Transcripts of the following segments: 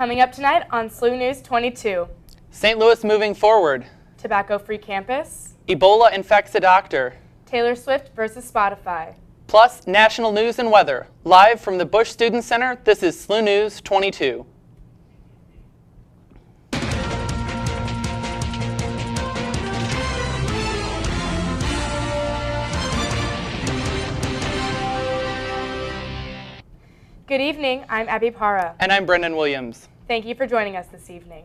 Coming up tonight on SLU News 22. St. Louis moving forward. Tobacco-free campus. Ebola infects a doctor. Taylor Swift versus Spotify. Plus, national news and weather. Live from the Busch Student Center, this is SLU News 22. Good evening, I'm Abby Parra. And I'm Brendan Williams. Thank you for joining us this evening.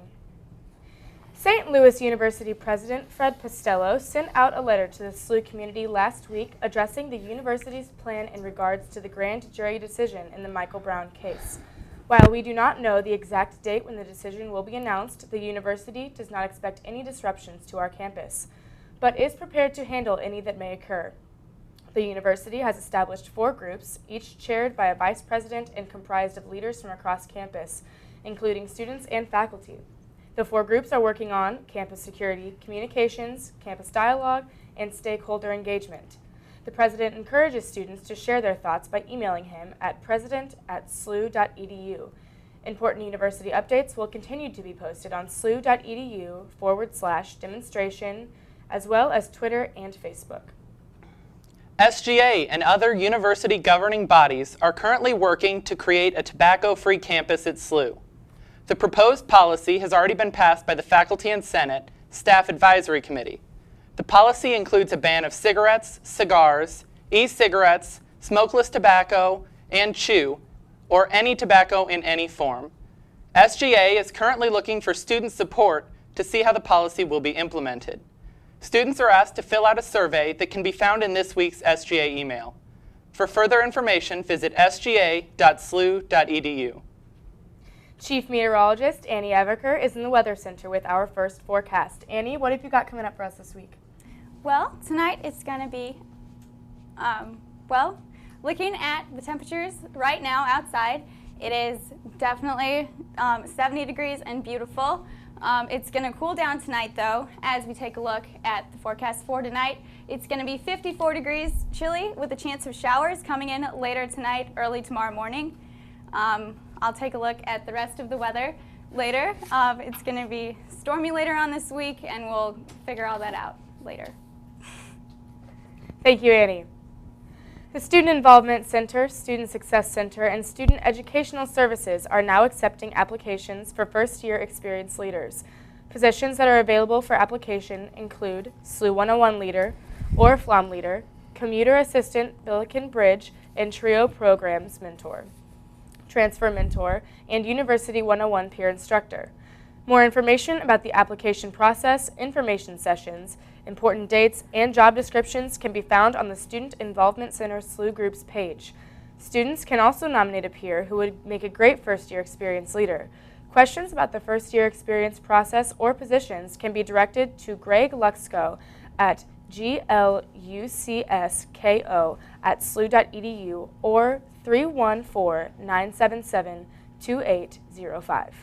St. Louis University President Fred Postello sent out a letter to the SLU community last week addressing the university's plan in regards to the grand jury decision in the Michael Brown case. While we do not know the exact date when the decision will be announced, the university does not expect any disruptions to our campus, but is prepared to handle any that may occur. The university has established 4 groups, each chaired by a vice president and comprised of leaders from across campus, including students and faculty. The 4 groups are working on campus security, communications, campus dialogue, and stakeholder engagement. The president encourages students to share their thoughts by emailing him at president@slu.edu. Important university updates will continue to be posted on slu.edu/demonstration, as well as Twitter and Facebook. SGA and other university governing bodies are currently working to create a tobacco-free campus at SLU. The proposed policy has already been passed by the Faculty and Senate Staff Advisory Committee. The policy includes a ban of cigarettes, cigars, e-cigarettes, smokeless tobacco, and chew, or any tobacco in any form. SGA is currently looking for student support to see how the policy will be implemented. Students are asked to fill out a survey that can be found in this week's SGA email. For further information, visit sga.slu.edu. Chief Meteorologist Annie Eveker is in the Weather Center with our first forecast. Annie, what have you got coming up for us this week? Well, tonight it's going to be, looking at the temperatures right now outside, it is definitely 70 degrees and beautiful. It's going to cool down tonight, though, as we take a look at the forecast for tonight. It's going to be 54 degrees chilly with a chance of showers coming in later tonight, early tomorrow morning. I'll take a look at the rest of the weather later. It's going to be stormy later on this week, and we'll figure all that out later. Thank you, Annie. The Student Involvement Center, Student Success Center, and Student Educational Services are now accepting applications for first-year experienced leaders. Positions that are available for application include SLU 101 Leader or FLOM Leader, Commuter Assistant, Billiken Bridge, and TRIO Programs Mentor, Transfer Mentor, and University 101 Peer Instructor. More information about the application process, information sessions, important dates, and job descriptions can be found on the Student Involvement Center SLU Groups page. Students can also nominate a peer who would make a great first-year experience leader. Questions about the first-year experience process or positions can be directed to Greg Luxco at glucsko@slu.edu or 314-977-2805.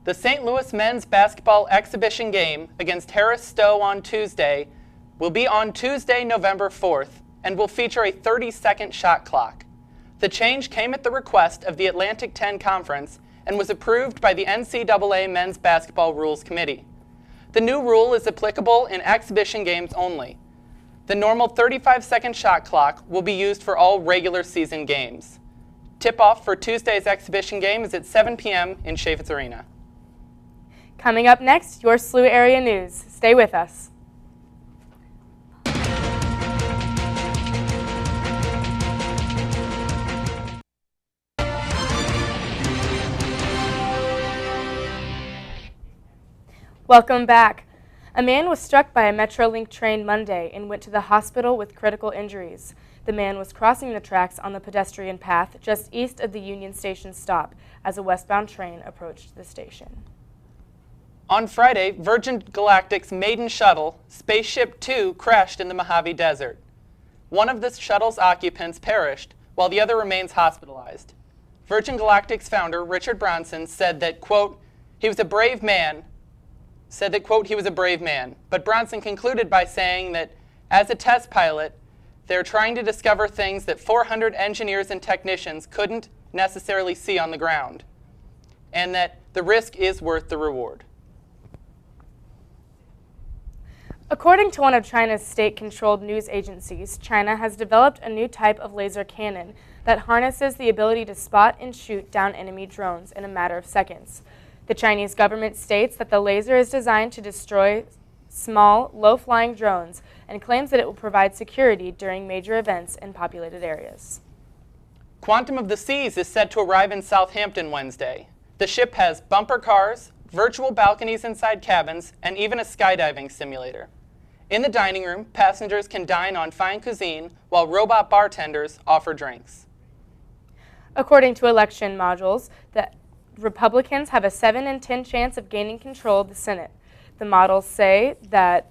The St. Louis men's basketball exhibition game against Harris Stowe on Tuesday will be on Tuesday, November 4th, and will feature a 30-second shot clock. The change came at the request of the Atlantic 10 Conference and was approved by the NCAA Men's Basketball Rules Committee. The new rule is applicable in exhibition games only. The normal 35-second shot clock will be used for all regular season games. Tip-off for Tuesday's exhibition game is at 7 p.m. in Chaffetz Arena. Coming up next, your SLU area news. Stay with us. Welcome back. A man was struck by a Metrolink train Monday and went to the hospital with critical injuries. The man was crossing the tracks on the pedestrian path just east of the Union Station stop as a westbound train approached the station. On Friday, Virgin Galactic's maiden shuttle, Spaceship Two, crashed in the Mojave Desert. One of the shuttle's occupants perished, while the other remains hospitalized. Virgin Galactic's founder, Richard Branson, said that, quote, he was a brave man, but Branson concluded by saying that, as a test pilot, they're trying to discover things that 400 engineers and technicians couldn't necessarily see on the ground. and that the risk is worth the reward. According to one of China's state-controlled news agencies, China has developed a new type of laser cannon that harnesses the ability to spot and shoot down enemy drones in a matter of seconds. The Chinese government states that the laser is designed to destroy small, low-flying drones and claims that it will provide security during major events in populated areas. Quantum of the Seas is set to arrive in Southampton Wednesday. The ship has bumper cars, virtual balconies inside cabins, and even a skydiving simulator. In the dining room, passengers can dine on fine cuisine while robot bartenders offer drinks. According to election modules, the Republicans have a 7 in 10 chance of gaining control of the Senate. The models say that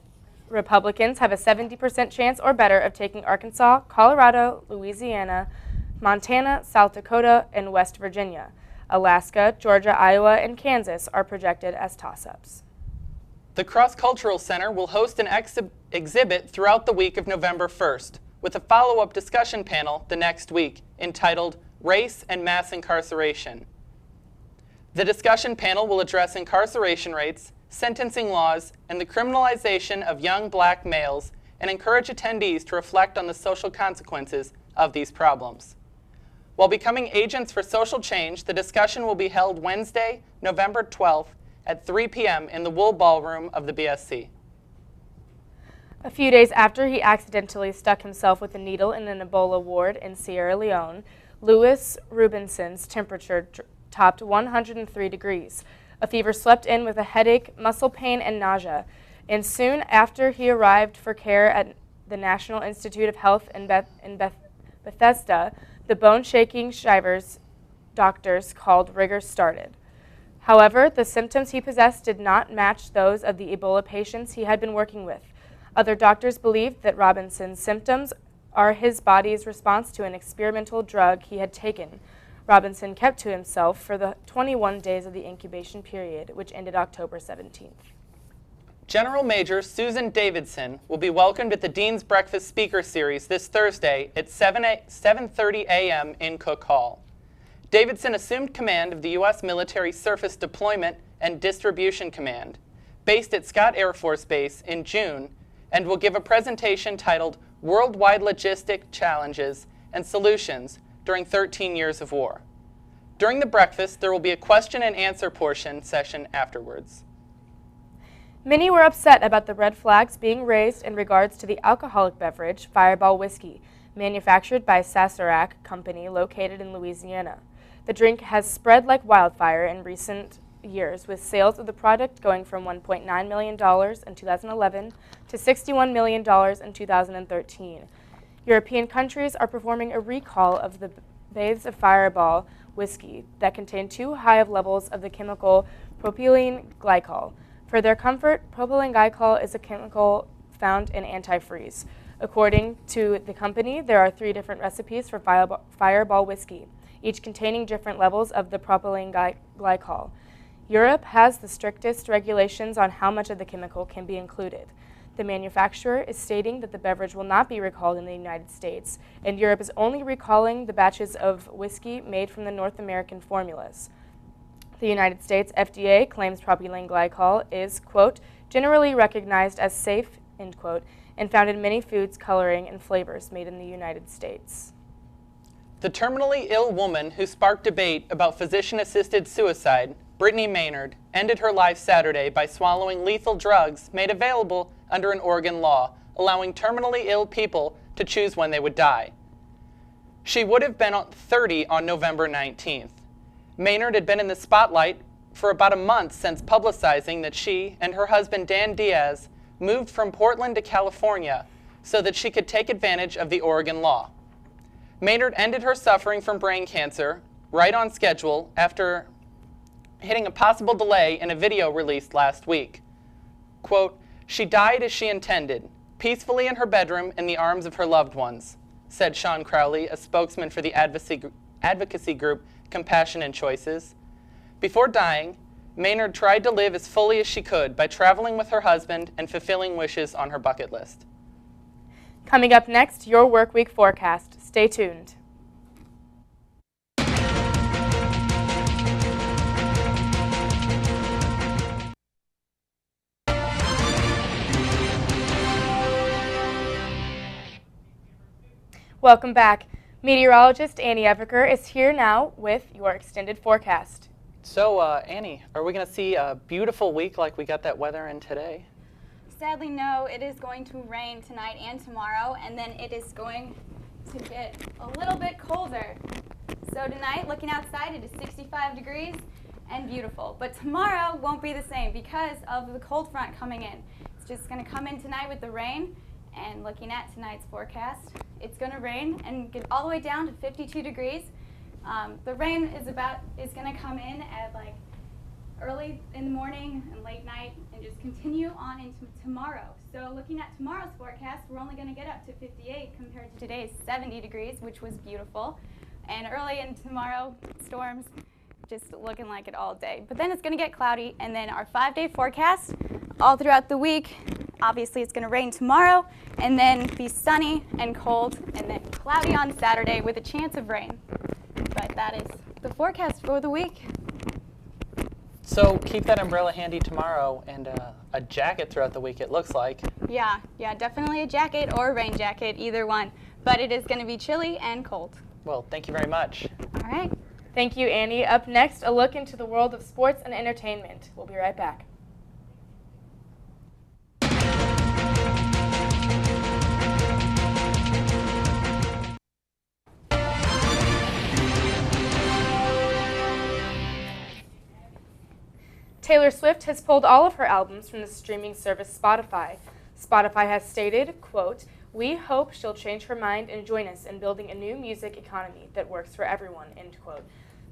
Republicans have a 70% chance or better of taking Arkansas, Colorado, Louisiana, Montana, South Dakota, and West Virginia. Alaska, Georgia, Iowa, and Kansas are projected as toss-ups. The Cross-Cultural Center will host an exhibit throughout the week of November 1st, with a follow-up discussion panel the next week entitled Race and Mass Incarceration. The discussion panel will address incarceration rates, sentencing laws, and the criminalization of young black males, and encourage attendees to reflect on the social consequences of these problems. While becoming agents for social change, the discussion will be held Wednesday, November 12th at 3 p.m. in the Wool Ballroom of the BSC. A few days after he accidentally stuck himself with a needle in an Ebola ward in Sierra Leone, Louis Rubinson's temperature topped 103 degrees. A fever swept in with a headache, muscle pain, and nausea. And soon after he arrived for care at the National Institute of Health in Bethesda, the bone-shaking shivers doctors called rigor started. However, the symptoms he possessed did not match those of the Ebola patients he had been working with. Other doctors believed that Robinson's symptoms are his body's response to an experimental drug he had taken. Robinson kept to himself for the 21 days of the incubation period, which ended October 17th. General Major Susan Davidson will be welcomed at the Dean's Breakfast Speaker Series this Thursday at 7:30 a.m. in Cook Hall. Davidson assumed command of the U.S. Military Surface Deployment and Distribution Command, based at Scott Air Force Base in June, and will give a presentation titled Worldwide Logistic Challenges and Solutions during 13 Years of War. During the breakfast, there will be a question and answer session afterwards. Many were upset about the red flags being raised in regards to the alcoholic beverage Fireball Whiskey, manufactured by Sazerac Company located in Louisiana. The drink has spread like wildfire in recent years, with sales of the product going from $1.9 million in 2011 to $61 million in 2013. European countries are performing a recall of the bathes of Fireball whiskey that contain too high of levels of the chemical propylene glycol. For their comfort, propylene glycol is a chemical found in antifreeze. According to the company, there are 3 different recipes for Fireball whiskey, each containing different levels of the propylene glycol. Europe has the strictest regulations on how much of the chemical can be included. The manufacturer is stating that the beverage will not be recalled in the United States, and Europe is only recalling the batches of whiskey made from the North American formulas. The United States FDA claims propylene glycol is, quote, generally recognized as safe, end quote, and found in many foods, coloring, and flavors made in the United States. The terminally ill woman who sparked debate about physician-assisted suicide, Brittany Maynard, ended her life Saturday by swallowing lethal drugs made available under an Oregon law, allowing terminally ill people to choose when they would die. She would have been 30 on November 19th. Maynard had been in the spotlight for about a month since publicizing that she and her husband Dan Diaz moved from Portland to California so that she could take advantage of the Oregon law. Maynard ended her suffering from brain cancer right on schedule after hitting a possible delay in a video released last week. Quote, she died as she intended, peacefully in her bedroom in the arms of her loved ones, said Sean Crowley, a spokesman for the advocacy group Compassion and Choices. Before dying, Maynard tried to live as fully as she could by traveling with her husband and fulfilling wishes on her bucket list. Coming up next, your work week forecast. Stay tuned. Welcome back. Meteorologist Annie Eveker is here now with your extended forecast. So, Annie, are we going to see a beautiful week like we got that weather in today? Sadly, no. It is going to rain tonight and tomorrow, and then it is going to get a little bit colder. So tonight, looking outside, it is 65 degrees and beautiful. But tomorrow won't be the same because of the cold front coming in. It's just going to come in tonight with the rain, and looking at tonight's forecast, it's going to rain and get all the way down to 52 degrees. The rain is going to come in at like early in the morning and late night and just continue on into tomorrow. So looking at tomorrow's forecast, we're only going to get up to 58 compared to today's 70 degrees, which was beautiful. And early in tomorrow, storms, just looking like it all day. But then it's going to get cloudy, and then our 5-day forecast all throughout the week, obviously it's going to rain tomorrow and then be sunny and cold and then cloudy on Saturday with a chance of rain. But that is the forecast for the week. So keep that umbrella handy tomorrow and a jacket throughout the week, it looks like. Yeah, definitely a jacket or a rain jacket, either one. But it is going to be chilly and cold. Well, thank you very much. All right. Thank you, Annie. Up next, a look into the world of sports and entertainment. We'll be right back. Taylor Swift has pulled all of her albums from the streaming service Spotify. Spotify has stated, quote, "We hope she'll change her mind and join us in building a new music economy that works for everyone," end quote.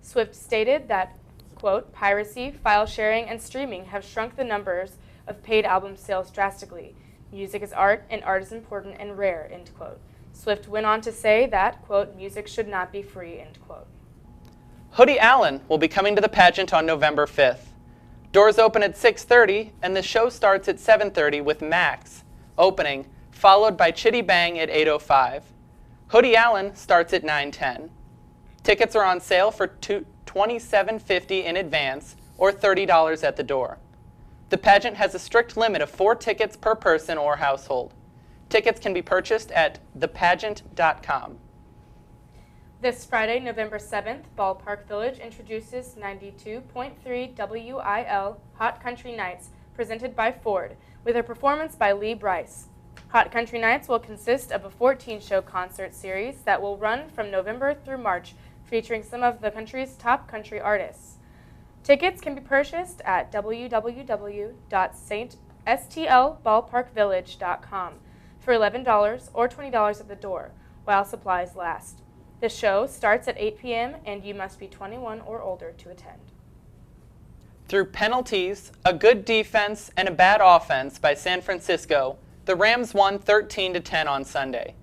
Swift stated that, quote, "Piracy, file sharing, and streaming have shrunk the numbers of paid album sales drastically. Music is art, and art is important and rare," end quote. Swift went on to say that, quote, "Music should not be free," end quote. Hoodie Allen will be coming to the pageant on November 5th. Doors open at 6:30, and the show starts at 7:30 with Max opening, followed by Chitty Bang at 8:05. Hoodie Allen starts at 9:10. Tickets are on sale for $27.50 in advance or $30 at the door. The pageant has a strict limit of 4 tickets per person or household. Tickets can be purchased at thepageant.com. This Friday, November 7th, Ballpark Village introduces 92.3 WIL Hot Country Nights, presented by Ford, with a performance by Lee Bryce. Hot Country Nights will consist of a 14-show concert series that will run from November through March, featuring some of the country's top country artists. Tickets can be purchased at www.stlballparkvillage.com for $11 or $20 at the door, while supplies last. The show starts at 8 p.m. and you must be 21 or older to attend. Through penalties, a good defense, and a bad offense by San Francisco, the Rams won 13-10 on Sunday.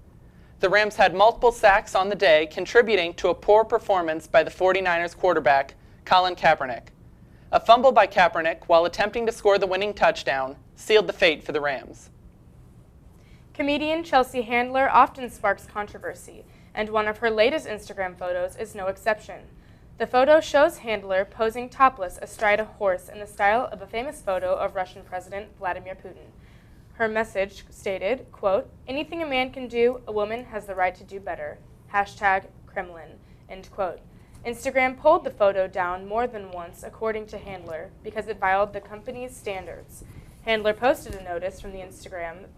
The Rams had multiple sacks on the day, contributing to a poor performance by the 49ers quarterback, Colin Kaepernick. A fumble by Kaepernick while attempting to score the winning touchdown sealed the fate for the Rams. Comedian Chelsea Handler often sparks controversy, and one of her latest Instagram photos is no exception. The photo shows Handler posing topless astride a horse in the style of a famous photo of Russian President Vladimir Putin. Her message stated, quote, "Anything a man can do, a woman has the right to do better. #Kremlin," end quote. Instagram pulled the photo down more than once, according to Handler, because it violated the company's standards. Handler posted a notice from Instagram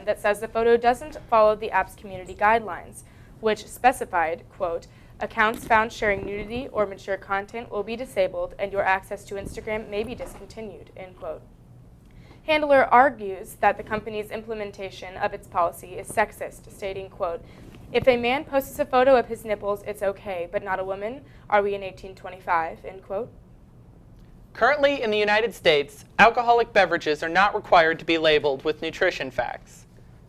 that says the photo doesn't follow the app's community guidelines, which specified, quote, "Accounts found sharing nudity or mature content will be disabled and your access to Instagram may be discontinued," end quote. Handler argues that the company's implementation of its policy is sexist, stating, quote, "If a man posts a photo of his nipples, it's okay, but not a woman. Are we in 1825?" end quote. Currently in the United States, alcoholic beverages are not required to be labeled with nutrition facts.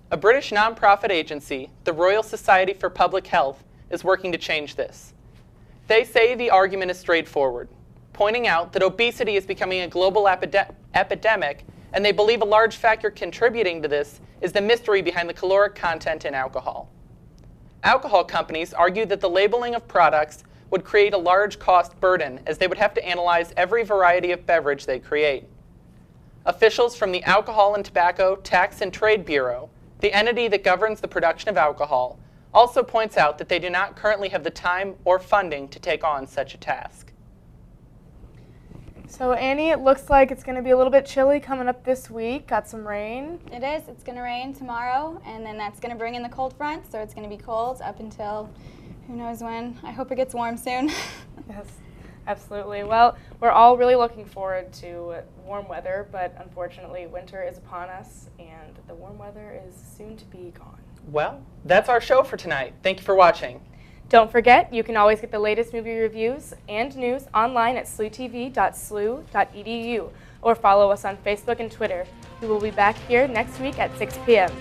A British nonprofit agency, the Royal Society for Public Health, is working to change this. They say the argument is straightforward, pointing out that obesity is becoming a global epidemic, and they believe a large factor contributing to this is the mystery behind the caloric content in alcohol. Alcohol companies argue that the labeling of products would create a large cost burden, as they would have to analyze every variety of beverage they create. Officials from the Alcohol and Tobacco Tax and Trade Bureau, the entity that governs the production of alcohol, also points out that they do not currently have the time or funding to take on such a task. So Annie, it looks like it's going to be a little bit chilly coming up this week. Got some rain. It is. It's going to rain tomorrow, and then that's going to bring in the cold front, so it's going to be cold up until who knows when. I hope it gets warm soon. Yes, absolutely. Well, we're all really looking forward to warm weather, but unfortunately winter is upon us, and the warm weather is soon to be gone. Well, that's our show for tonight. Thank you for watching. Don't forget, you can always get the latest movie reviews and news online at slutv.slu.edu or follow us on Facebook and Twitter. We will be back here next week at 6 p.m.